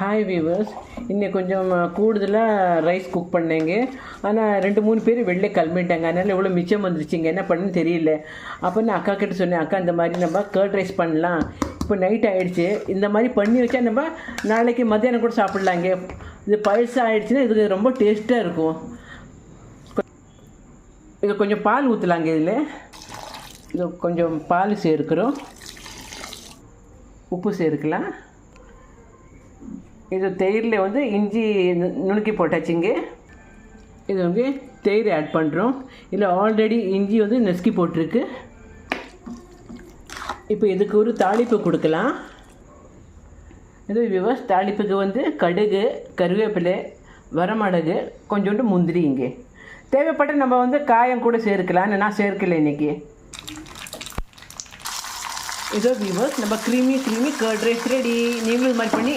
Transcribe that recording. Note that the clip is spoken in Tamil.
ஹாய் வீவர்ஸ், இன்னைக்கு கொஞ்சம் கூடுதலாக ரைஸ் குக் பண்ணேங்க. ஆனால் 2-3 பேர் வெளில கிளம்பிட்டாங்க. அதனால் எவ்வளோ மிச்சம் வந்துருச்சுங்க, என்ன பண்ணுன்னு தெரியல. அப்போ நான் அக்கா கிட்ட சொன்னேன், அக்கா இந்த மாதிரி நம்ம கர்ட் ரைஸ் பண்ணலாம், இப்போ நைட் ஆகிடுச்சு, இந்த மாதிரி பண்ணி வச்சா நம்ம நாளைக்கு மத்தியானம் கூட சாப்பிட்லாங்க. இது பழசாக ஆகிடுச்சுன்னா இதுக்கு ரொம்ப டேஸ்ட்டாக இருக்கும். இது கொஞ்சம் பால் ஊற்றலாங்க. இதில் இது கொஞ்சம் பால் சேர்க்கிறோம், உப்பு சேர்க்கலாம். இது தயிரில் வந்து இஞ்சி நுணுக்கி போட்டாச்சுங்க. இது வந்து தயிர் ஆட் பண்ணுறோம். இதில் ஆல்ரெடி இஞ்சி வந்து நசுக்கி போட்டிருக்கு. இப்போ இதுக்கு ஒரு தாளிப்பு கொடுக்கலாம். இது விவஸ் தாளிப்புக்கு வந்து கடுகு, கருவேப்பிலை, வரமிளகு, கொஞ்சோண்டு முந்திரி. இங்கே தேவைப்பட்ட நம்ம வந்து காயம் கூட சேர்க்கலாம். நான் சேர்க்கலை இன்றைக்கி. இதோ விவஸ் நம்ம க்ரீமி கர்ட் ரைஸ் ரெடி. நீங்களும் இது மாதிரி பண்ணி